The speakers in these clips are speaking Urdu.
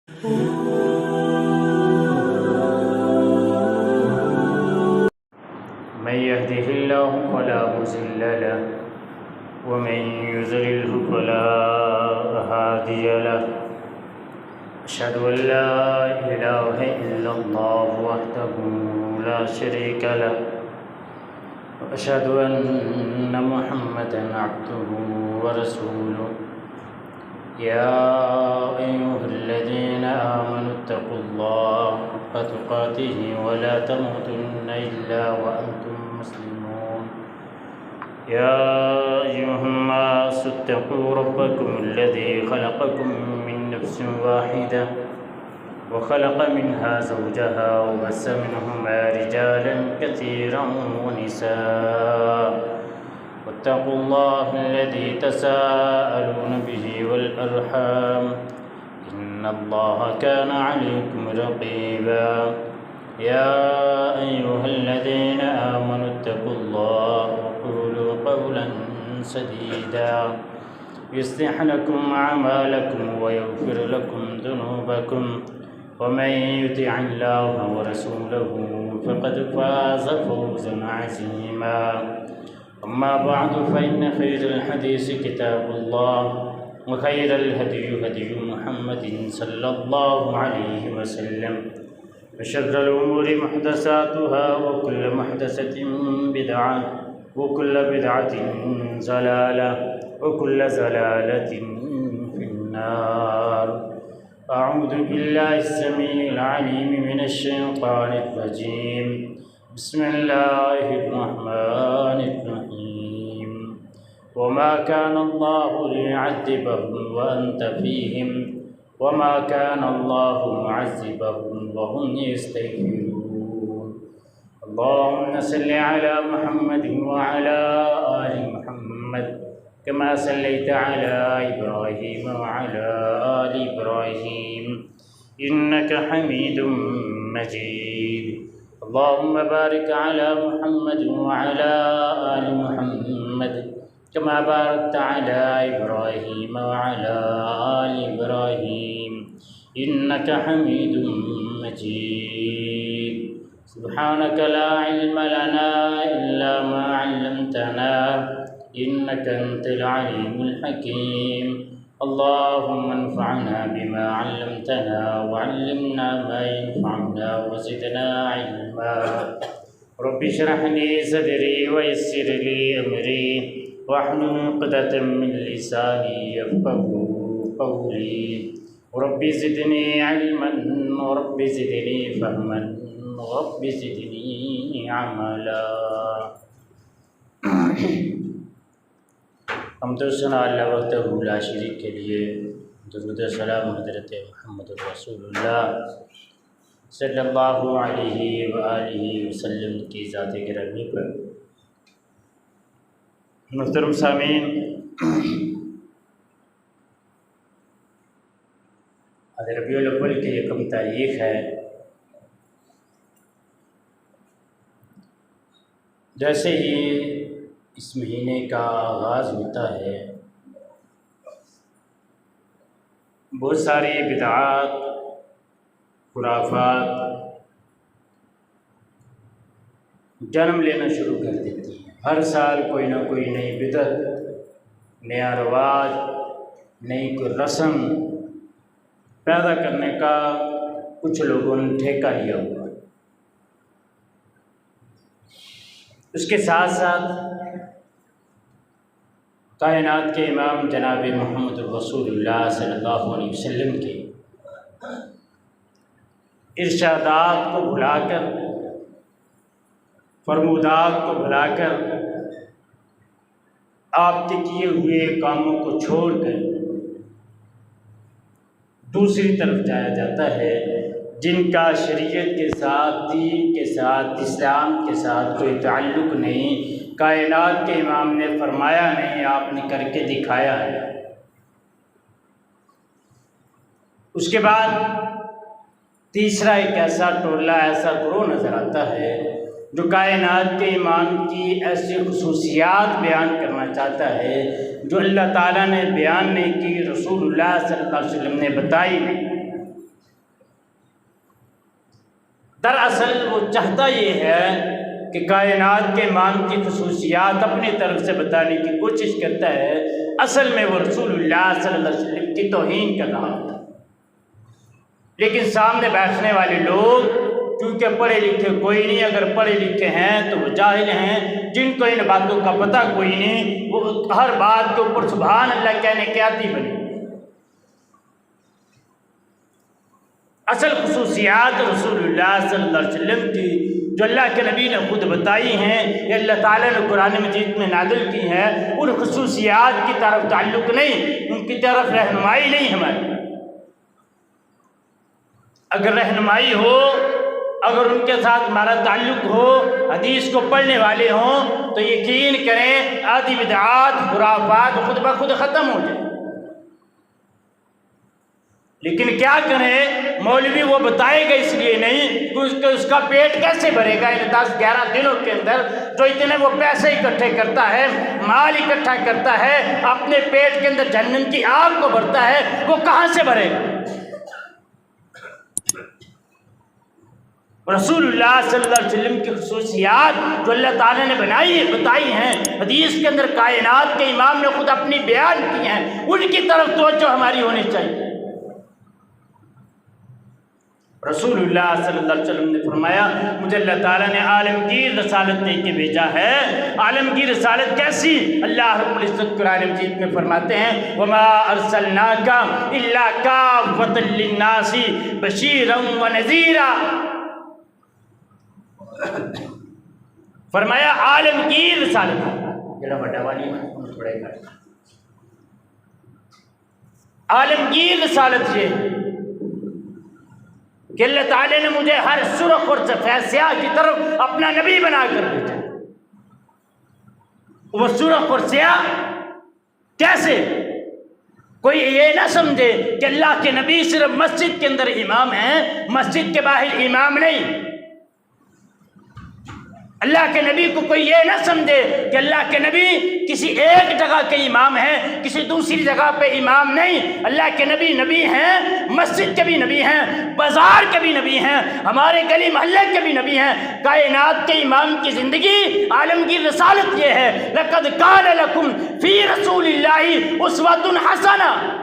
من يهده الله فلا مضل له ومن يضلله فلا هادي له أشهد أن لا إله إلا الله وحده لا شريك له وأشهد أن محمدا عبده ورسوله يا أيها الذين آمنوا اتقوا الله حق تقاته ولا تموتن إلا وأنتم مسلمون يا أيها الناس اتقوا ربكم الذي خلقكم من نفس واحدة وخلق منها زوجها وبث منهما رجالا كثيرا ونساء واتقوا الله الذي تساءلون به والأرحام إن الله كان عليكم رقيبا يا أيها الذين آمنوا اتقوا الله وقولوا قولا سديدا يصلح لكم أعمالكم ويغفر لكم ذنوبكم ومن يطع الله ورسوله فقد فاز فوزا عظيما أما بعد فإن خير الحديث كتاب الله وخير الهدي هدي محمد صلى الله عليه وسلم وشر الأمور محدثاتها وكل محدثة بدعة وكل بدعة ضلالة وكل ضلالة في النار. أعوذ بالله السميع العليم من الشيطان الرجيم. بسم الله الرحمن الرحيم. وما كان الله ليعذبهم وأنت فيهم وما كان الله معذبهم وهم يستغفرون. اللهم صل على محمد وعلى آل محمد كما صليت على إبراهيم وعلى آل إبراهيم إنك حميد مجيد. اللهم بارك على محمد وعلى آل محمد كما باركت على إبراهيم وعلى آل إبراهيم إنك حميد مجيد. سبحانك لا علم لنا إلا ما علمتنا إنك أنت العليم الحكيم. اللهم انفعنا بما علمتنا وعلمنا ما ينفعنا وزدنا علما. رب اشرح لي صدري ويسر لي أمري واحلل عقدة من لساني يفقهوا قولي. رب زدني علما ورب زدني فهما ورب زدني عملا. حمد و ثنا اللہ وحدہ لا شریک کے لیے، درود و سلام حضرت محمد رسول اللہ صلی اللہ علیہ وآلہ وسلم کی ذات گرامی پر. محترم سامعین، آج ربیع الاول کی یکم تاریخ ہے. جیسے ہی اس مہینے کا آغاز ہوتا ہے، بہت ساری بدعات، خرافات جنم لینا شروع کر دیتی ہیں. ہر سال کوئی نہ کوئی نئی بدعت، نیا رواج، نئی کوئی رسم پیدا کرنے کا کچھ لوگوں نے ٹھیکہ لیا ہوا. اس کے ساتھ ساتھ کائنات کے امام جناب محمد رسول اللہ صلی اللہ علیہ وسلم کے ارشادات کو بھلا کر، فرمودات کو بھلا کر، آپ کے کیے ہوئے کاموں کو چھوڑ کر دوسری طرف جایا جاتا ہے، جن کا شریعت کے ساتھ، دین کے ساتھ، اسلام کے ساتھ کوئی تعلق نہیں. کائنات کے امام نے فرمایا نہیں، آپ نے کر کے دکھایا ہے. اس کے بعد تیسرا ایک ایسا ٹولہ، ایسا گروہ نظر آتا ہے جو کائنات کے امام کی ایسی خصوصیات بیان کرنا چاہتا ہے جو اللہ تعالیٰ نے بیان نہیں کی، رسول اللہ صلی اللہ علیہ وسلم نے بتائی نہیں. دراصل وہ چاہتا یہ ہے کہ کائنات کے امام کی خصوصیات اپنی طرف سے بتانے کی کوشش کرتا ہے، اصل میں وہ رسول اللہ صلی اللہ علیہ وسلم کی توہین کر رہا ہوتا ہے۔ لیکن سامنے بیٹھنے والے لوگ کیونکہ پڑھے لکھے کوئی نہیں، اگر پڑھے لکھے ہیں تو وہ جاہل ہیں، جن کو ان باتوں کا پتہ کوئی نہیں، وہ ہر بات کے اوپر سبحان اللہ کہنے کے عادی بنے۔ اصل خصوصیات رسول اللہ صلی اللہ علیہ وسلم کی جو اللہ کے نبی نے خود بتائی ہیں یا اللہ تعالیٰ نے قرآن مجید میں نازل کی ہیں، ان خصوصیات کی طرف تعلق نہیں، ان کی طرف رہنمائی نہیں ہماری۔ اگر رہنمائی ہو، اگر ان کے ساتھ ہمارا تعلق ہو، حدیث کو پڑھنے والے ہوں، تو یقین کریں آدھی بدعات خرافات خود بخود ختم ہو جائیں۔ لیکن کیا کریں، مولوی وہ بتائے گا اس لیے نہیں کہ اس کا پیٹ کیسے بھرے گا ان 10-11 دنوں کے اندر، جو اتنے وہ پیسے اکٹھے کرتا ہے، مال اکٹھا کرتا ہے، اپنے پیٹ کے اندر جہنم کی آگ کو بھرتا ہے، وہ کہاں سے بھرے گا؟ رسول اللہ صلی اللہ علیہ وسلم کی خصوصیات جو اللہ تعالیٰ نے بتائی ہیں، حدیث کے اندر کائنات کے امام نے خود اپنی بیان کی ہیں، ان کی طرف توجہ ہماری ہونی چاہیے۔ رسول اللہ صلی اللہ علیہ وسلم نے فرمایا مجھے اللہ تعالیٰ نے عالمگیر رسالت دے کے بھیجا ہے۔ عالمگیر رسالت کیسی؟ اللہ رب العزت قرآن مجید میں فرماتے ہیں وَمَا أَرْسَلْنَاكَ إِلَّا كَافَّةً لِلنَّاسِ بَشِيرًا وَنَذِيرًا۔ فرمایا عالمگیر رسالت، جڑا بڑا والی تھوڑے کر عالمگیر رسالت یہ کہ اللہ تعالیٰ نے مجھے ہر سرخ اور سفید سیاہ کی طرف اپنا نبی بنا کر بھیجا۔ وہ سرخ اور سیاہ کیسے؟ کوئی یہ نہ سمجھے کہ اللہ کے نبی صرف مسجد کے اندر امام ہیں، مسجد کے باہر امام نہیں۔ اللہ کے نبی کو کوئی یہ نہ سمجھے کہ اللہ کے نبی کسی ایک جگہ کے امام ہیں، کسی دوسری جگہ پہ امام نہیں۔ اللہ کے نبی نبی ہیں، مسجد کے بھی نبی ہیں، بازار کے بھی نبی ہیں، ہمارے گلی محلے کے بھی نبی ہیں۔ کائنات کے امام کی زندگی عالمگیر رسالت یہ ہے لَقَدْ كَانَ لَكُمْ فِي رَسُولِ اللَّهِ أُسْوَةٌ حَسَنَةٌ۔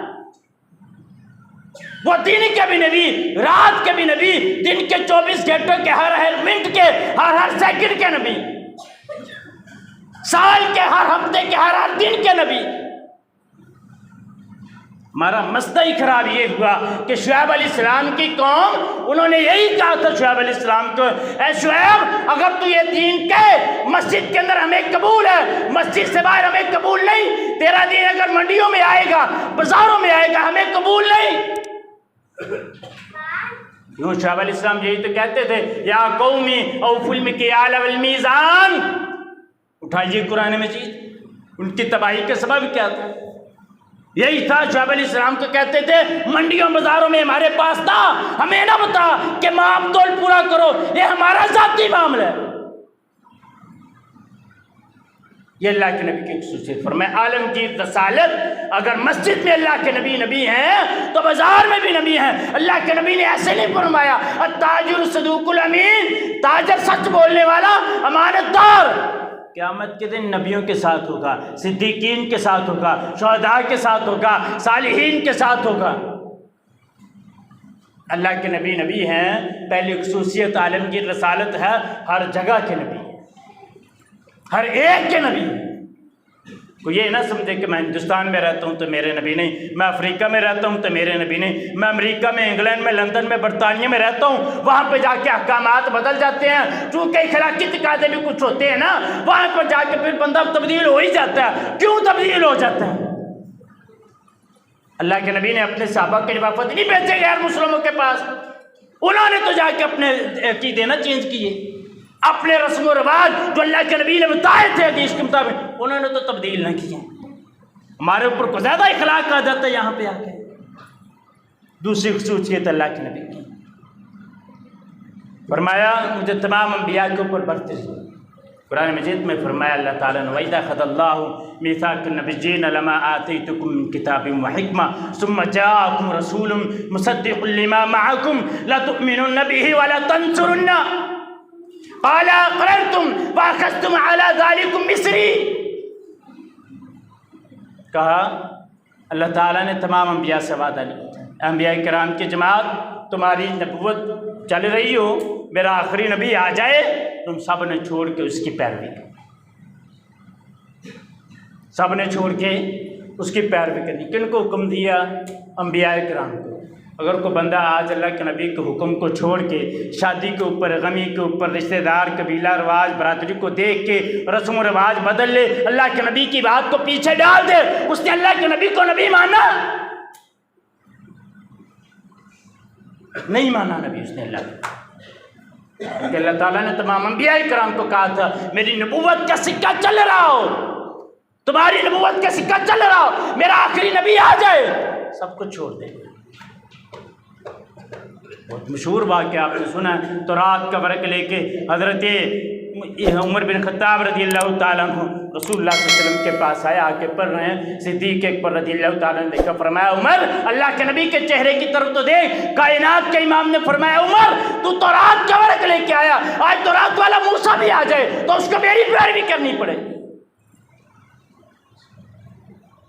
وہ دن کے بھی نبی، رات کے بھی نبی، دن کے 24 گھنٹوں کے ہر منٹ کے ہر سیکنڈ کے نبی، سال کے ہر ہفتے کے ہر دن کے نبی۔ ہمارا مسئلہ ہی خراب یہ ہوا کہ شعیب علیہ السلام کی قوم، انہوں نے یہی کہا تھا شعیب علیہ السلام کو، اے شعیب اگر تو یہ دین کہے مسجد کے اندر ہمیں قبول ہے، مسجد سے باہر ہمیں قبول نہیں، تیرا دین اگر منڈیوں میں آئے گا، بازاروں میں آئے گا، ہمیں قبول نہیں۔ یوں شعیب علیہ السلام یہی تو کہتے تھے یا قومی اوفوا المکیال والمیزان۔ اٹھائیے قرآن مجید، ان کی تباہی کا سبب کیا تھا؟ یہی تھا شعیب علیہ السلام کو کہتے تھے منڈیوں بازاروں میں ہمارے پاس تھا، ہمیں نہ بتا کہ ماپ تول پورا کرو، یہ ہمارا ذاتی معاملہ ہے۔ یہ اللہ کے نبی کی خصوصیت۔ فرمایا عالمگیر رسالت، اگر مسجد میں اللہ کے نبی نبی ہیں تو بازار میں بھی نبی ہیں۔ اللہ کے نبی نے ایسے نہیں فرمایا التاجر الصدوق الامین، تاجر سچ بولنے والا، امانت دار، قیامت کے دن نبیوں کے ساتھ ہوگا، صدیقین کے ساتھ ہوگا، شہداء کے ساتھ ہوگا، صالحین کے ساتھ ہوگا۔ اللہ کے نبی نبی ہیں، پہلی خصوصیت عالمگیر رسالت ہے، ہر جگہ کے نبی، ہر ایک کے نبی۔ کوئی یہ نہ سمجھے کہ میں ہندوستان میں رہتا ہوں تو میرے نبی نہیں، میں افریقہ میں رہتا ہوں تو میرے نبی نہیں، میں امریکہ میں، انگلینڈ میں، لندن میں، برطانیہ میں رہتا ہوں، وہاں پہ جا کے احکامات بدل جاتے ہیں، چونکہ اخلاقی تقاضے بھی کچھ ہوتے ہیں نا، وہاں پر جا کے پھر بندہ تبدیل ہو ہی جاتا ہے۔ کیوں تبدیل ہو جاتا ہے؟ اللہ کے نبی نے اپنے صحابہ کے وفد نہیں بھیجے غیر مسلموں کے پاس، انہوں نے تو جا کے اپنے عقیدے نہ چینج کیے، اپنے رسم و رواج جو اللہ کے نبی نے بتائے تھے حدیث کے مطابق انہوں نے تو تبدیل نہ کیے۔ ہمارے اوپر کو زیادہ اخلاق آ جاتا ہے یہاں پہ آ کے۔ دوسری خصوصیت اللہ کے نبی کی، فرمایا مجھے تمام انبیاء کے اوپر برتری، قرآن مجید میں فرمایا اللہ تعالیٰ نے وَإِذَا أَخَذَ اللَّهُ مِيثَاقَ النَّبِيِّينَ لَمَا آتَيْتُكُم مِّن كِتَابٍ وَحِكْمَةٍ ثُمَّ جَاءَكُمْ رَسُولٌ مُصَدِّقٌ لِّمَا مَعَكُمْ لَتُؤْمِنُنَّ بِهِ وَلَتَنصُرُنَّهُ قَالَ أَقْرَرْتُمْ وَأَخَذْتُمْ عَلَىٰ ذَٰلِكُمْ إِصْرِي۔ کہا اللہ تعالیٰ نے تمام انبیاء سے وعدہ لیا، انبیاء کرام کی جماعت تمہاری نبوت چل رہی ہو، میرا آخری نبی آ جائے، تم سب نے چھوڑ کے اس کی پیروی کرنی، سب نے چھوڑ کے اس کی پیروی کرنی۔ کن کو حکم دیا؟ انبیاء کرام کو۔ اگر کوئی بندہ آج اللہ کے نبی کے حکم کو چھوڑ کے شادی کے اوپر، غمی کے اوپر، رشتہ دار، قبیلہ رواج، برادری کو دیکھ کے رسم و رواج بدل لے، اللہ کے نبی کی بات کو پیچھے ڈال دے، اس نے اللہ کے نبی کو نبی مانا؟ نہیں مانا نبی اس نے اللہ کو، کہ اللہ تعالیٰ نے تمام انبیاء کرام کو کہا تھا میری نبوت کا سکہ چل رہا ہو، تمہاری نبوت کا سکہ چل رہا ہو، میرا آخری نبی آ جائے سب کچھ چھوڑ دے۔ بہت مشہور واقعہ آپ نے سنا ہے، تو رات کا ورق لے کے حضرت عمر بن خطاب رضی اللہ تعالیٰ عنہ رسول اللہ صلی اللہ علیہ وسلم کے پاس آئے، آ کے پڑھ رہے ہیں، صدیق اکبر رضی اللہ تعالیٰ نے دیکھا، فرمایا عمر اللہ کے نبی کے چہرے کی طرف تو دیکھ۔ کائنات کے امام نے فرمایا عمر تو رات کا ورق لے کے آیا، آج تو رات والا موسیٰ بھی آ جائے تو اس کو میری پیروی کرنی پڑے۔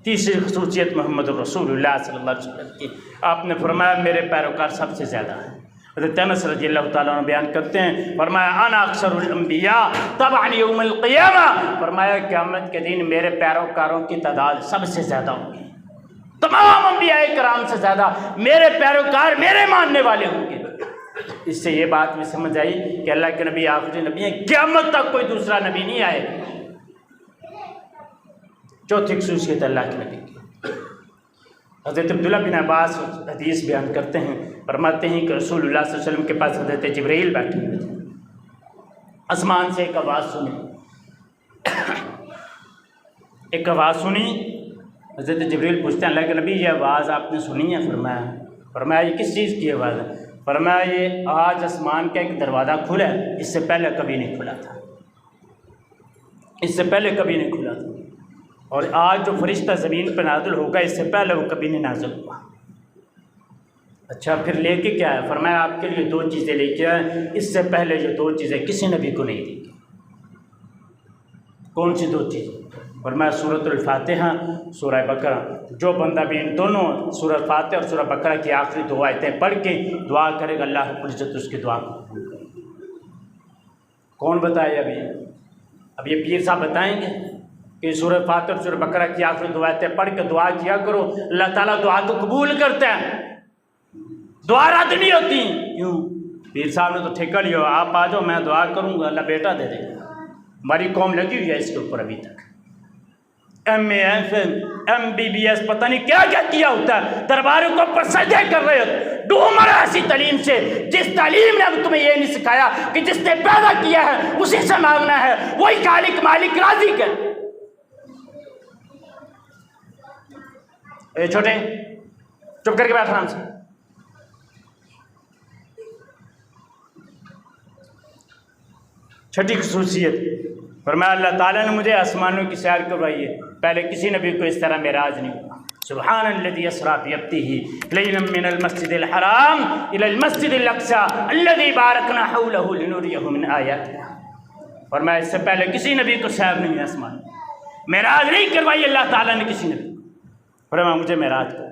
تیسری خصوصیت محمد رسول اللہ صلی اللہ علیہ وسلم کی، آپ نے فرمایا میرے پیروکار سب سے زیادہ ہیں۔ حضرت انس رضی اللہ تعالیٰ عنہ بیان کرتے ہیں، فرمایا انا اکثر الانبیاء تبعا یوم القیامہ، فرمایا قیامت کے دن میرے پیروکاروں کی تعداد سب سے زیادہ ہوگی، تمام انبیاء کرام سے زیادہ میرے پیروکار میرے ماننے والے ہوں گے۔ اس سے یہ بات بھی سمجھ آئی کہ اللہ کے نبی آخری نبی ہیں، قیامت تک کوئی دوسرا نبی نہیں آئے۔ چوتھی خصوصیت اللہ کے نبی کی، حضرت عبداللہ بن عباس حدیث بیان کرتے ہیں، فرماتے ہیں کہ رسول اللہ صلی اللہ علیہ وسلم کے پاس حضرت جبرائیل بیٹھے ہوئے تھے، آسمان سے ایک آواز سنی، ایک آواز سنی، حضرت جبرائیل پوچھتے ہیں اللہ کے نبی یہ آواز آپ نے سنی ہے؟ فرمایا یہ کس چیز کی آواز ہے؟ فرمایا یہ آج آسمان کا ایک دروازہ کھلا ہے، اس سے پہلے کبھی نہیں کھلا تھا، اس سے پہلے کبھی نہیں کھلا تھا، اور آج جو فرشتہ زمین پہ نازل ہوگا اس سے پہلے وہ کبھی نہیں نازل ہوا۔ اچھا پھر لے کے کیا ہے؟ فرمایا آپ کے لیے 2 چیزیں لے کے آئے، اس سے پہلے جو 2 چیزیں کسی نبی کو نہیں دی گئی۔ کون سی 2 چیزیں؟ فرمایا سورۃ الفاتحہ، سورہ بقرہ۔ جو بندہ بھی ان دونوں سورہ فاتحہ اور سورہ بقرہ کی آخری 2 آیتیں پڑھ کے دعا کرے گا، اللہ رب العزت اس کی دعا کو قبول کرے گا۔ کون بتائے اب یہ پیر صاحب بتائیں گے کہ سورہ فاتحہ اور سورہ بقرہ کی آخری 2 آیتیں پڑھ کے دعا کیا کرو، اللہ تعالیٰ دعا کو قبول کرتے ہیں، دعا رد نہیں ہوتی۔ کیوں؟ پیر صاحب نے تو ٹھیکہ لیا، آپ آ جاؤ میں دعا کروں گا اللہ بیٹا دے دے گا۔ ہماری قوم لگی ہوئی ہے اس کے اوپر ابھی تک، M A F M M B B S پتہ نہیں کیا کیا کیا ہوتا ہے، درباروں کو اوپر سجدے کر رہے ہوتے، ڈوب مرا ایسی تعلیم سے جس تعلیم نے اب تمہیں یہ نہیں سکھایا کہ جس نے پیدا کیا ہے اسی سے مانگنا ہے، وہی خالق مالک رازق ہے۔ اے چھوٹے چپ کر کے بیٹھ آرام سے۔ چھٹی خصوصیت، فرمایا اللہ تعالیٰ نے مجھے آسمانوں کی سیر کروائی ہے، پہلے کسی نبی کو اس طرح معراج نہیں ہوا۔ سبحان الذی اسریٰ بعبدہ لیلا من المسجد الحرام الی المسجد الاقصی الذی بارکنا حولہ لنریہ من آیاتنا۔ فرمایا اس سے پہلے کسی نبی کو سیر نہیں ہے، آسمان معراج نہیں کروائی اللہ تعالیٰ نے کسی نبی کو۔ فرمایا مجھے معراج کر،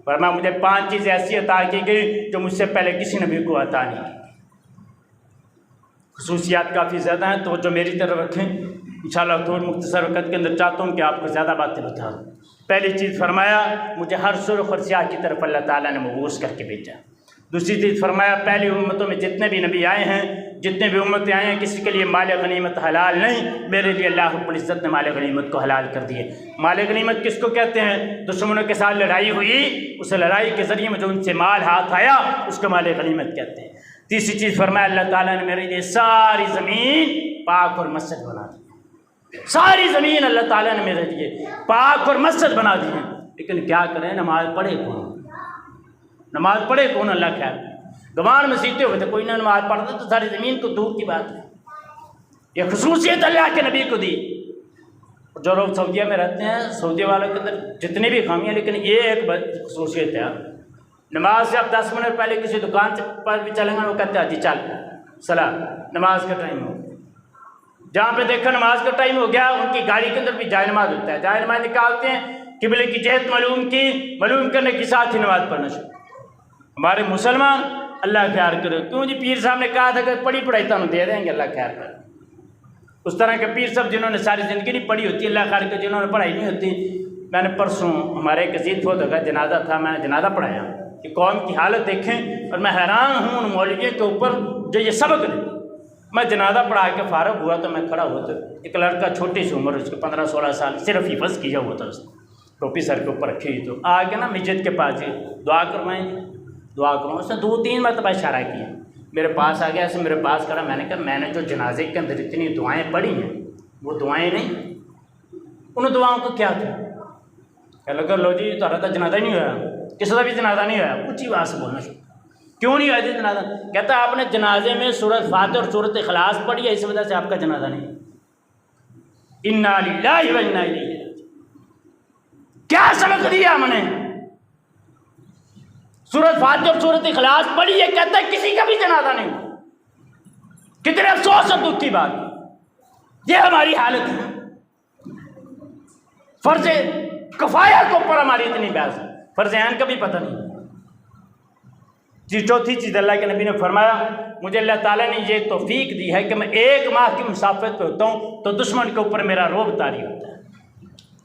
فرمایا مجھے 5 چیزیں ایسی عطا کی گئی جو مجھ سے پہلے کسی نبی کو عطا نہیں کی۔ خصوصیات کافی زیادہ ہیں، تو جو میری طرف رکھیں انشاءاللہ تھوڑی مختصر وقت کے اندر چاہتا ہوں کہ آپ کو زیادہ باتیں بتا دوں۔ پہلی چیز فرمایا مجھے ہر سرخ اور سیاہ کی طرف اللہ تعالیٰ نے مبعوث کر کے بھیجا۔ دوسری چیز فرمایا پہلی امتوں میں جتنے بھی نبی آئے ہیں، جتنے بھی امتیں آئے ہیں، کسی کے لیے مال غنیمت حلال نہیں، میرے لیے اللہ رب العزت نے مال غنیمت کو حلال کر دیے۔ مال غنیمت کس کو کہتے ہیں؟ دشمنوں کے ساتھ لڑائی ہوئی، اس لڑائی کے ذریعے میں جو ان سے مال ہاتھ آیا اس کو مال غنیمت کہتے ہیں۔ تیسری چیز فرمایا اللہ تعالیٰ نے میرے لیے ساری زمین پاک اور مسجد بنا دی، ساری زمین اللہ تعالیٰ نے میرے لیے پاک اور مسجد بنا دی ہے۔ لیکن کیا کریں، نماز پڑھے کون؟ نماز پڑھے کون؟ اللہ خیر گوان میں سیتے ہوئے تھے، کوئی نہ نماز پڑھتا تو ساری زمین کو دور کی بات ہے۔ یہ خصوصیت اللہ کے نبی کو دی۔ جو لوگ سعودیہ میں رہتے ہیں، سعودی والوں کے اندر جتنی بھی خامیاں، لیکن یہ ایک خصوصیت ہے، نماز سے اب 10 منٹ پہلے کسی دکان پر بھی چلیں گے وہ کہتے ہیں جی چل صلاح نماز کا ٹائم ہو۔ جہاں پہ دیکھا نماز کا ٹائم ہو گیا، ان کی گاڑی کے اندر بھی جائے نماز ہوتا ہے، جائے نماز نکالتے ہیں، قبلے کی جہت معلوم کرنے کے ساتھ ہی نماز پڑھنا شروع۔ ہمارے مسلمان اللہ خیر کرے، کیوں جی پیر صاحب نے کہا تھا کہ پڑھی پڑھائی تمہیں دے دیں گے، اللہ خیر کرے۔ اس طرح کے پیر صاحب جنہوں نے ساری زندگی نہیں پڑھی ہوتی، اللہ خیر کرے، جنہوں نے پڑھائی نہیں ہوتی۔ میں نے پرسوں ہمارے ایک عزیز فوت ہو گیا، جنازہ تھا، میں نے جنازہ پڑھایا کہ قوم کی حالت دیکھیں، اور میں حیران ہوں ان مولویوں کے اوپر جو یہ سبق دیتے۔ میں جنازہ پڑھا کے فارغ ہوا تو میں کھڑا ہوا تو ایک لڑکا چھوٹی سی عمر، اس کے 15-16 سال، صرف حفظ کیا ہوا تھا، اس نے ٹوپی سر کے اوپر رکھی ہوئی، تو آ کے نا مسجد کے پاس جی دعا کروائیں، دعا کروں۔ اس نے 2-3 مرتبہ اشارہ کیا، میرے پاس آ گیا، ایسے میرے پاس کرا۔ میں نے کہا میں نے جو جنازے کے اندر اتنی دعائیں پڑھی ہیں وہ دعائیں نہیں، ان دعاؤں کو کیا تھا؟ کہنے لگا لو جی تمہارا تو جنازہ نہیں ہوا، کسی کا بھی جنازہ نہیں ہوا۔ اونچی آواز سے بولنا شروع، کیوں نہیں ہوا جی جنازہ؟ کہتا آپ نے جنازے میں سورۃ فاتحہ اور سورۃ اخلاص پڑھی ہے، اس وجہ سے آپ کا جنازہ نہیں۔ انا للہ و انا الیہ راجعون۔ کیا سبق دیا ہم نے؟ سورۃ فاتحہ اور سورۃ اخلاص پڑھی ہے، کہتا ہے کسی کا بھی جنازہ نہیں ہوا۔ کتنے افسوس اور دکھ کی بات، یہ ہماری حالت ہے۔ فرض کفایہ کے اوپر ہماری اتنی بحث ہے، فرض عین کا بھی پتہ نہیں۔ جی چوتھی چیز اللہ کے نبی نے فرمایا، مجھے اللہ تعالیٰ نے یہ توفیق دی ہے کہ میں 1 ماہ کی مسافت پہ ہوتا ہوں تو دشمن کے اوپر میرا رعب طاری ہوتا ہے۔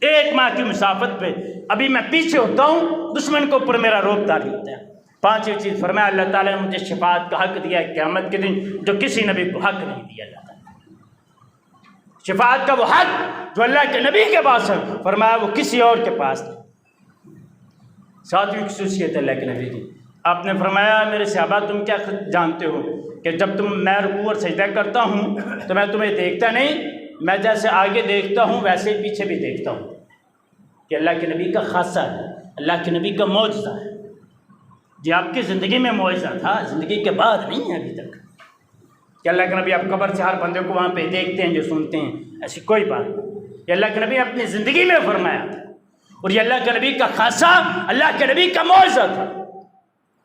1 ماہ کی مسافت پہ ابھی میں پیچھے ہوتا ہوں، دشمن کے اوپر میرا رعب طاری ہوتا ہے۔ 5ویں چیز فرمایا، اللہ تعالیٰ نے مجھے شفاعت کا حق دیا ہے قیامت کے دن، جو کسی نبی کو حق نہیں دیا اللہ تعالیٰ۔ شفاعت کا وہ حق جو اللہ کے نبی کے پاس ہے، فرمایا وہ کسی اور کے پاس نہیں۔ 7ویں خصوصیت اللہ کے نبی کی، آپ نے فرمایا میرے صحابہ تم کیا جانتے ہو کہ جب میں رکوع اور سجدہ کرتا ہوں تو میں تمہیں دیکھتا نہیں، میں جیسے آگے دیکھتا ہوں ویسے ہی پیچھے بھی دیکھتا ہوں۔ کہ اللہ کے نبی کا خاصہ ہے، اللہ کے نبی کا معجزہ ہے۔ یہ آپ کی زندگی میں معجزہ تھا، زندگی کے بعد نہیں ہے ابھی تک کہ اللہ کے نبی آپ قبر سے ہر بندے کو وہاں پہ دیکھتے ہیں جو سنتے ہیں، ایسی کوئی بات نہیں۔ یہ اللہ کے نبی اپنی زندگی میں فرمایا تھا، اور یہ اللہ کے نبی کا خاصہ، اللہ کے نبی کا معجزہ تھا۔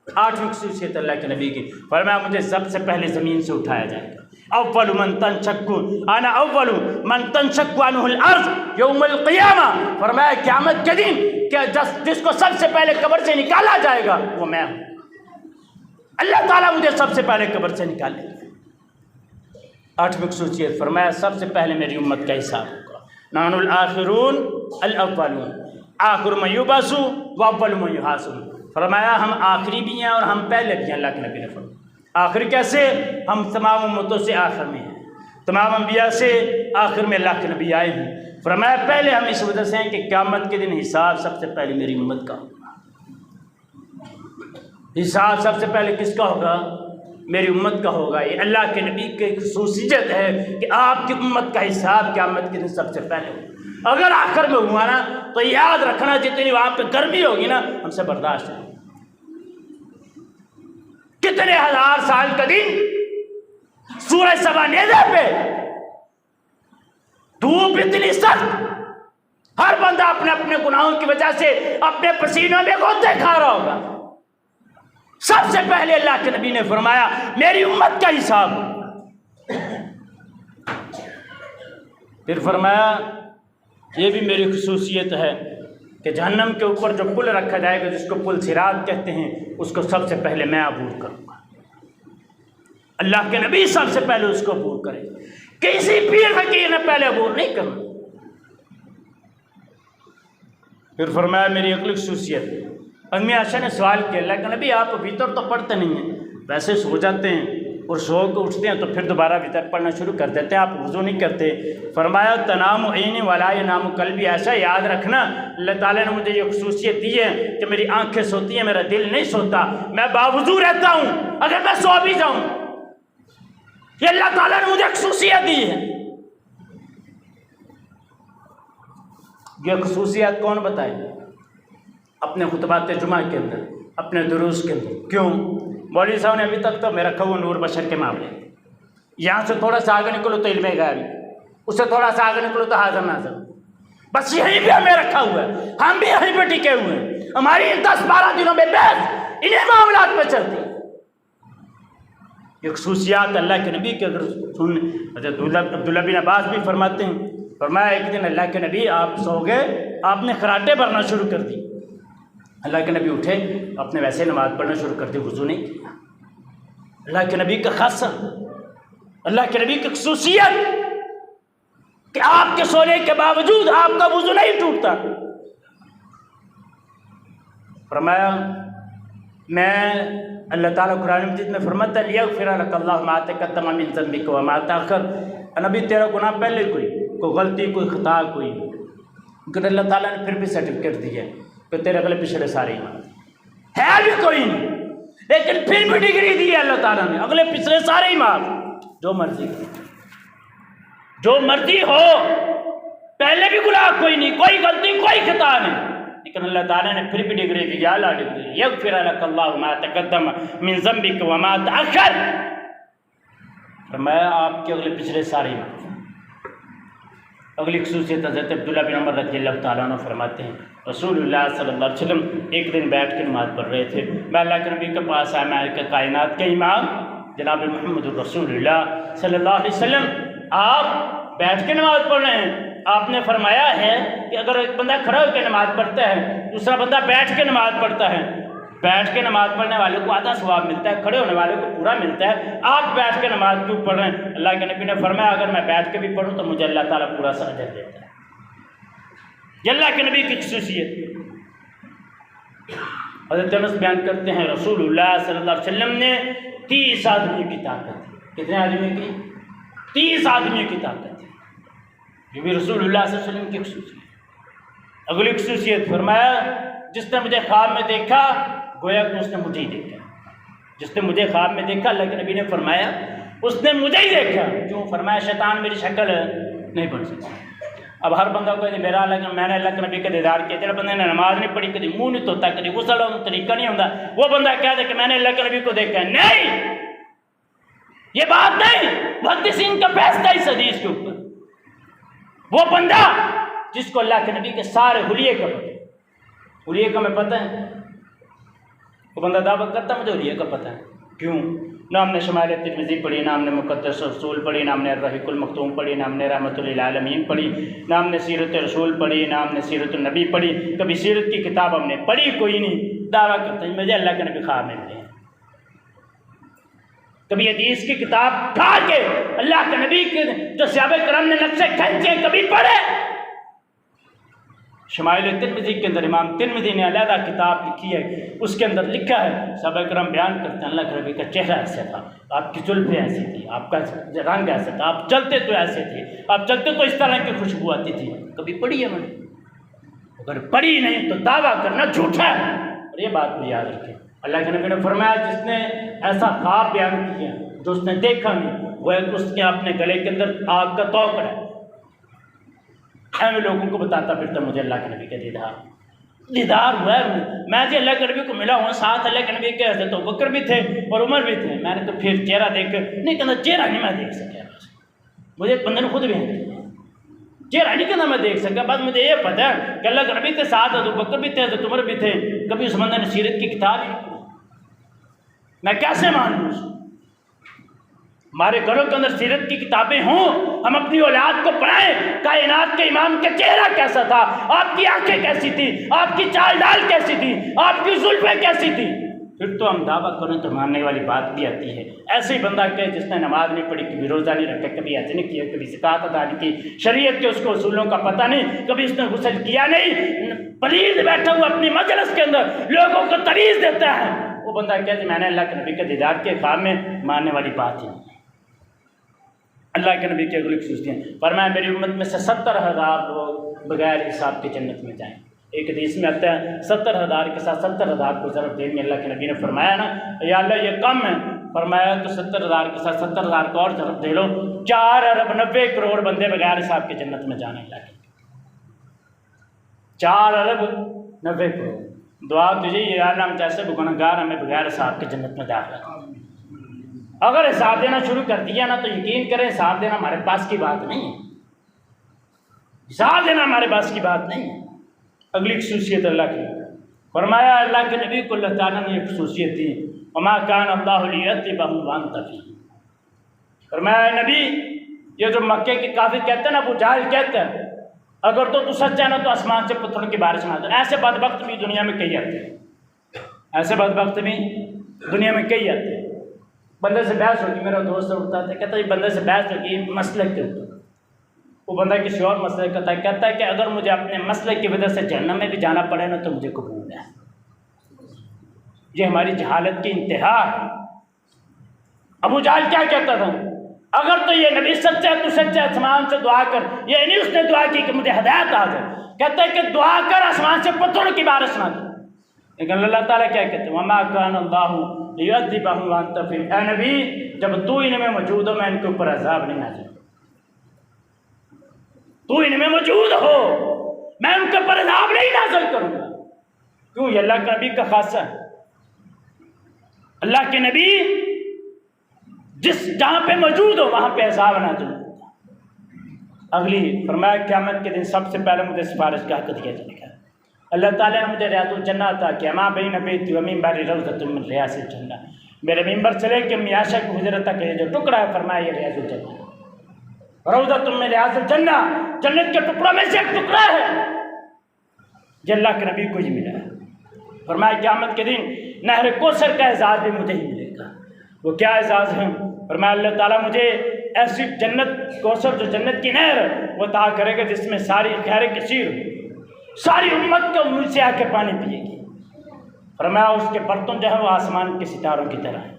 8ویں خصوصیت اللہ کے نبی کی، فرمایا مجھے سب سے پہلے زمین سے اٹھایا جائے گا۔ اول من تنشق انا اول من تنشق عنہ الارض یوم القیامہ، فرمایا قیامت کے دن کہ جس کو سب سے پہلے قبر سے نکالا جائے گا وہ میں ہوں۔ اللہ تعالیٰ مجھے سب سے پہلے قبر سے نکالے گا۔ 8ویں خصوصیت فرمایا سب سے پہلے میری امت کا حساب ہوگا۔ نحن الاخرون الاولون، آخر من یبعث واول من یحاسب، فرمایا ہم آخری بھی ہیں اور ہم پہلے بھی ہیں۔ اللہ کے نبی نے فرمایا آخر کیسے؟ ہم تمام امتوں سے آخر میں ہیں، تمام انبیاء سے آخر میں اللہ کے نبی آئے ہیں۔ فرمایا پہلے ہم اس وجہ سے ہیں کہ قیامت کے دن حساب سب سے پہلے میری امت کا ہوگا۔ حساب سب سے پہلے کس کا ہوگا؟ میری امت کا ہوگا۔ یہ اللہ کے نبی کی خصوصیت ہے کہ آپ کی امت کا حساب قیامت کے دن سب سے پہلے ہوگا۔ اگر آخر میں ہوا نا تو یاد رکھنا جتنی وہاں پہ گرمی ہوگی نا ہم سے برداشت ہے۔ کتنے ہزار سال کا دن سورج سبا نیزے پہ، دھوپ اتنی سخت، ہر بندہ اپنے اپنے گناہوں کی وجہ سے اپنے پسینوں میں غوطے کھا رہا ہوگا۔ سب سے پہلے اللہ کے نبی نے فرمایا میری امت کا حساب۔ پھر فرمایا یہ بھی میری خصوصیت ہے کہ جہنم کے اوپر جو پل رکھا جائے گا جس کو پل صراط کہتے ہیں، اس کو سب سے پہلے میں عبور کروں گا۔ اللہ کے نبی سب سے پہلے اس کو عبور کرے، کسی پیر فقیر نے پہلے عبور نہیں کرنا۔ پھر فرمایا میری اگلی خصوصیت، امی عائشہ نے سوال کیا اللہ کے نبی آپ ویتر تو پڑھتے نہیں ہیں، ویسے سو جاتے ہیں اور سو کے اٹھتے ہیں تو پھر دوبارہ ویتر پڑھنا شروع کر دیتے ہیں، آپ وضو نہیں کرتے۔ فرمایا تنام عینی ولا ینام قلبی، ایسا یاد رکھنا اللہ تعالیٰ نے مجھے یہ خصوصیت دی ہے کہ میری آنکھیں سوتی ہیں میرا دل نہیں سوتا، میں باوضو رہتا ہوں اگر میں سو بھی جاؤں۔ یہ اللہ تعالیٰ نے مجھے خصوصیت دی ہے۔ یہ خصوصیات کون بتائے؟ اپنے خطبات جمعہ کے اندر، اپنے دروس کے اندر۔ کیوں؟ مولوی صاحب نے ابھی تک تو میرا کھو نور بشر کے معاملے، یہاں سے تھوڑا سا آگے نکلو تو علم غیب، اس سے تھوڑا سا آگے نکلو تو حاضر ناظر، بس یہیں پہ ہمیں رکھا ہوا ہے، ہم بھی یہیں پہ ٹکے ہوئے ہیں، ہماری 10-12 دنوں میں بحث انہیں معاملات پہ چلتی ہے۔ یہ خصوصیات اللہ کے نبی کے اگر سن، حضرت عبداللہ بن عباس بھی فرماتے ہیں، فرمایا ایک دن اللہ کے نبی آپ سو گئے، آپ نے خراٹے بھرنا شروع کر دی، اللہ کے نبی اٹھے، آپ نے ویسے نماز پڑھنا شروع کر دی، وضو نہیں کیا۔ اللہ کے نبی کا خاصہ، اللہ کے نبی کی خصوصیت کہ آپ کے سونے کے باوجود آپ کا وضو نہیں ٹوٹتا۔ فرمایا میں اللہ تعالیٰ قرآن مجید میں فرماتا ہے لیغفر لک اللہ ما تقدم من ذنبک وما تأخر، نبی تیرا گناہ پہلے کوئی غلطی کوئی خطا کوئی، لیکن اللہ تعالیٰ نے پھر بھی سرٹیفکیٹ دی ہے کہ تیرے اگلے پچھلے سارے ایمان ہے بھی کوئی نہیں، لیکن پھر بھی ڈگری دی ہے اللہ تعالیٰ نے، اگلے پچھلے سارے ایمان، جو مرضی جو مرضی ہو، پہلے بھی گناہ کوئی نہیں، کوئی غلطی کوئی خطا نہیں، لیکن اللہ تعالیٰ نے پھر بھی ڈگری دی، اعلیٰ ڈگری، یغفر لک اللہ ما تقدم من ذنبک وما تأخر، فرمایا آپ کے اگلے پچھلے سارے ایمان۔ اگلی خصوصیت حضرت عبداللہ بن عمر رضی اللہ تعالیٰ عنہ فرماتے ہیں رسول اللہ صلی اللہ علیہ وسلم ایک دن بیٹھ کے نماز پڑھ رہے تھے، میں اللہ کے نبی کے پاس آیا، میں کہ کائنات کے امام جناب محمد رسول اللہ صلی اللہ علیہ وسلم آپ بیٹھ کے نماز پڑھ رہے ہیں، آپ نے فرمایا ہے کہ اگر ایک بندہ کھڑا ہو کے نماز پڑھتا ہے، دوسرا بندہ بیٹھ کے نماز پڑھتا ہے، بیٹھ کے نماز پڑھنے والے کو آدھا ثواب ملتا ہے، کھڑے ہونے والے کو پورا ملتا ہے، آپ بیٹھ کے نماز کیوں پڑھ رہے ہیں؟ اللہ کے نبی نے فرمایا اگر میں بیٹھ کے بھی پڑھوں تو مجھے اللہ تعالیٰ پورا سا اجر دیتا ہے۔ یہ اللہ کے نبی کی خصوصیت۔ حضرت انس بیان کرتے ہیں رسول اللہ صلی اللہ علیہ وسلم نے 30 آدمیوں کی طاقت تھی، کتنے آدمیوں کی؟ 30 آدمیوں کی طاقت تھی، یہ بھی رسول اللہ صلی اللہ علیہ وسلم کی خصوصیت۔ اگلی خصوصیت فرمایا جس نے مجھے خواب میں دیکھا گویا کہ اس نے مجھے ہی دیکھا، جس نے مجھے خواب میں دیکھا اللہ کے نبی نے فرمایا اس نے مجھے ہی دیکھا، کیوں؟ فرمایا شیطان میری شکل نہیں بن سکتا۔ اب ہر بندہ کو میرا اللہ میں نے اللہ کے نبی کا دیدار کیا، جب بندے نے نماز نہیں پڑھی، کبھی منہ نہیں دھوتا، کبھی غسل طریقہ نہیں ہوتا، وہ بندہ کہہ دے کہ میں نے اللہ کے نبی کو دیکھا، نہیں، یہ بات نہیں، محدثین کا فیصلہ اس حدیث کے اوپر۔ وہ بندہ جس کو اللہ کے نبی کے سارے حلیے کا پتہ، حلیے کا میں پتہ ہے، وہ بندہ دعوت کرتا مجھے حلیے کا پتہ ہے، کیوں؟ نام نے شمائل ترمذی پڑھی، نام نے مقدس رسول پڑھی، نام نے الرحیق المختوم پڑھی، نام نے رحمت للعالمین پڑھی، نام نے سیرت رسول پڑھی، نام نے سیرت النبی پڑھی، کبھی سیرت کی کتاب ہم نے پڑھی کوئی نہیں، دعویٰ کرتا ہے مجھے اللہ کے نبی خواب میں ملے ہیں۔ کبھی حدیث کی کتاب اٹھا کے اللہ کے نبی کے جو صحابہ کرام نے نقشے کھینچے کبھی پڑھے؟ شمائل ترمذی کے اندر امام ترمذی نے علیحدہ کتاب لکھی ہے، اس کے اندر لکھا ہے صحابہ کرام بیان کرتے ہیں اللہ کے نبی کا چہرہ ایسا تھا، آپ کی زلفیں ایسی تھی، آپ کا رنگ ایسا تھا، آپ چلتے تو ایسے تھے، آپ چلتے تو اس طرح کی خوشبو آتی تھی۔ کبھی پڑھی ہے میں نے؟ اگر پڑھی نہیں تو دعویٰ کرنا جھوٹا ہے، اور یہ بات بھی یاد رکھیں۔ اللہ کے نبی نے فرمایا جس نے ایسا خواب بیان کیا جو اس نے دیکھا نہیں، وہ اس کے اپنے گلے کے اندر آگ کا توق ہے، میں لوگوں کو بتاتا پھرتا مجھے اللہ کے نبی کا دیدار ہوا ہے، میں جی اللہ کے نبی کو ملا ہوں، ساتھ اللہ کے نبی کے حضرت ابوبکر بھی تھے اور عمر بھی تھے، میں نے تو پھر چہرہ دیکھ نہیں کہنا، چہرہ نہیں میں دیکھ سکا، بس مجھے ایک بندے نے خود بھی چہرہ نہیں کہنا میں دیکھ سکا، بس مجھے یہ پتہ ہے کہ اللہ کے نبی کے ساتھ حضرت ابوبکر بھی تھے، حضرت عمر بھی تھے، کبھی اس بندے نے سیرت کی کتاب ہی نہیں پڑھی، میں کیسے مانوں اس کو؟ ہمارے گھروں کے اندر سیرت کی کتابیں ہوں، ہم اپنی اولاد کو پڑھائیں کائنات کے امام کا چہرہ کیسا تھا، آپ کی آنکھیں کیسی تھی، آپ کی چال ڈال کیسی تھی، آپ کی زلفیں کیسی تھی، پھر تو ہم دعویٰ کریں تو ماننے والی بات بھی آتی ہے۔ ایسے ہی بندہ کہ جس نے نماز نہیں پڑھی، کبھی روزہ نہیں رکھا، کبھی حج نہیں کیا، کبھی زکوٰۃ ادا نہیں کی، شریعت کے اس کو اصولوں کا پتہ نہیں، کبھی اس نے غسل کیا نہیں، پلیز بیٹھا ہوا اپنی مجلس کے اندر لوگوں کو تویز دیتا ہے، وہ بندہ کہتے میں نے اللہ کے نبی کا دیدار کے خواب میں، ماننے والی بات ہی نہیں۔ اللہ کے نبی کی اگلی خصوصیت فرمایا میری امت میں سے 70,000 لوگ بغیر حساب کے جنت میں جائیں۔ ایک حدیث میں آتا ہے 70,000 کے ساتھ 70,000 کو ضرب دیں گے، اللہ کے نبی نے فرمایا نا یا اللہ یہ کم ہے، فرمایا تو 70,000 کے ساتھ 70,000 کو اور ضرب دے لو، 4 ارب 90 کروڑ بندے بغیر حساب کے جنت میں جانے لگے، 4 ارب 90 کروڑ۔ دعا دیجیے یا اللہ ہم جیسے گنہگار ہمیں بغیر حساب کے جنت میں داخل، اگر حساب دینا شروع کر دیا نا تو یقین کریں حساب دینا ہمارے پاس کی بات نہیں ہے، حساب دینا ہمارے پاس کی بات نہیں ہے۔ اگلی خصوصیت اللہ کی فرمایا، اللہ کے نبی کو اللہ تعالیٰ نے ایک خصوصیت دی، وما کان اللہ لیعذبہم وانت فیہم۔ فرمایا نبی، یہ جو مکے کے کافر کہتے ہیں نا، ابو جہل کہتے ہیں اگر تو سچ ہے نا تو آسمان سے پتھروں کی بارش نہ دے۔ ایسے بدبخت بھی دنیا میں کئی آتے ہیں، ایسے بدبخت بھی دنیا میں کئی آتے ہیں۔ بندے سے بحث ہوگی، میرا دوست اٹھتا تھا کہتا ہے بندے سے بحث ہوگی مسئلے کے اوپر، وہ بندہ کسی اور مسئلے کا کہتا ہے کہ اگر مجھے اپنے مسئلے کی وجہ سے جہنم میں بھی جانا پڑے نا تو مجھے قبول ہے۔ یہ ہماری جہالت کی انتہا ہے۔ ابو جہل کیا کہتا تھا، اگر تو یہ نبی سچا ہے تو سچا آسمان سے دعا کر، یہ نہیں اس نے دعا کی کہ مجھے ہدایت آ جائے، کہتا ہے کہ دعا کر آسمان سے پتھروں کی بارش نہ دے۔ لیکن اللہ تعالیٰ کیا کہتے ہیں، وما کان اللہ لیعذبہم وانت فیہم۔ اے نبی، جب تو ان میں موجود ہو میں ان کے اوپر عذاب نہیں نازل کروں، تو ان میں موجود ہو میں ان کے اوپر عذاب نہیں نازل کروں گا۔ کیوں؟ یہ اللہ کے نبی کا خاصہ ہے۔ اللہ کے نبی جہاں پہ موجود ہو وہاں پہ عذاب نازل ہوتا۔ اگلی فرمایا، قیامت کے دن سب سے پہلے مجھے سفارش کا حق دیا جائے گا۔ اللہ تعالیٰ نے مجھے ریاض الجنہ عطا کیا، ماں بین بیتی و منبر روضۃ من ریاض الجنہ، میرے ممبر سے لے کے میاشا کی حجرت تک یہ جو ٹکڑا ہے فرمایا یہ ریاض الجنہ، روضۃ من ریاض الجنہ، جنت کے ٹکڑوں میں سے ایک ٹکڑا ہے۔ یہ اللہ کے نبی کو ہی ملا ہے۔ فرمایا قیامت کے دن نہر کوثر کا اعزاز بھی مجھے ہی ملے گا۔ وہ کیا اعزاز ہے؟ فرمایا اللہ تعالیٰ مجھے ایسی جنت کوثر جو جنت کی نہر وہ عطا کرے گا جس میں ساری خیر کثیر ساری امت کو مجھ سے آ کے پانی پیے گی۔ فرمایا اس کے برتن جو ہے وہ آسمان کے ستاروں کی طرح ہیں۔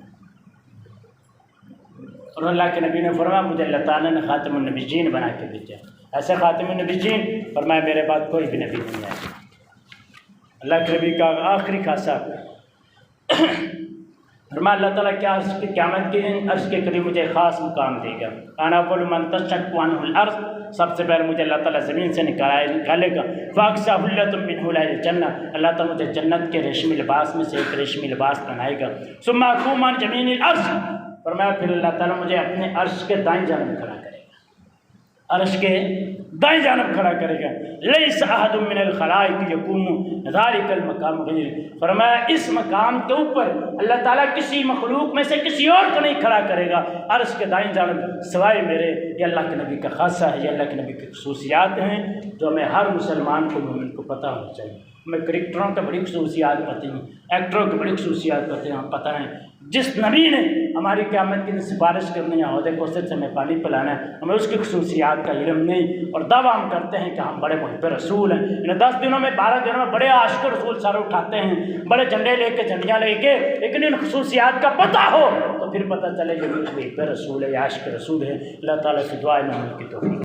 اور اللہ کے نبی نے فرمایا مجھے اللہ تعالیٰ نے خاتم النبیین بنا کے بھیجا۔ ایسے خاتم النبیین فرمایا میرے بعد کوئی بھی نبی نہیں آئے۔ اللہ کے نبی کا آخری خاصہ فرمایا اللہ تعالیٰ کیا عرش کی قیامت کے دن عرش کے قریب مجھے خاص مقام دے گا۔ انا اول من تشق عنہ الارض، سب سے پہلے مجھے اللہ تعالیٰ زمین سے نکالے گا۔ فاکسا حلۃ من حلل الجنہ، اللہ تعالیٰ مجھے جنت کے ریشمی لباس میں سے ایک ریشمی لباس پہنائے گا۔ ثم اقوم عن یمین العرش، فرمایا پھر اللہ تعالیٰ مجھے اپنے عرش کے دائیں جانب کھڑا کرے گا، عرش کے دائیں جانب کھڑا کرے گا۔ لیس احد من الخلائق یقوم ذلک المقام غیر، فرمایا اس مقام کے اوپر اللہ تعالیٰ کسی مخلوق میں سے کسی اور کو نہیں کھڑا کرے گا عرش کے دائیں جانب سوائے میرے۔ یہ اللہ کے نبی کا خاصہ ہے، یہ اللہ کے نبی کی خصوصیات ہیں جو ہمیں ہر مسلمان کو مومن کو پتہ ہونا چاہیے۔ ہمیں کرکٹروں کے بڑی خصوصیات پتہ ہیں، ایکٹروں کی بڑی خصوصیات پتہ ہیں۔ جس نبی نے ہماری قیامت کی سفارش کرنی ہے، عہدے کوثر سے ہمیں پانی پلانا ہے، ہمیں اس کی خصوصیات کا علم نہیں، اور دعویٰ ہم کرتے ہیں کہ ہم بڑے محب رسول ہیں۔ انہیں 10 دنوں میں 12 دنوں میں بڑے عاشق رسول سارے اٹھاتے ہیں، بڑے جھنڈے لے کے جھنڈیاں لے کے، لیکن ان خصوصیات کا پتہ ہو تو پھر پتہ چلے کہ محب رسول ہے یا عاشق رسول ہے۔ اللہ تعالیٰ سے دعا ہے محمد کی توفیق۔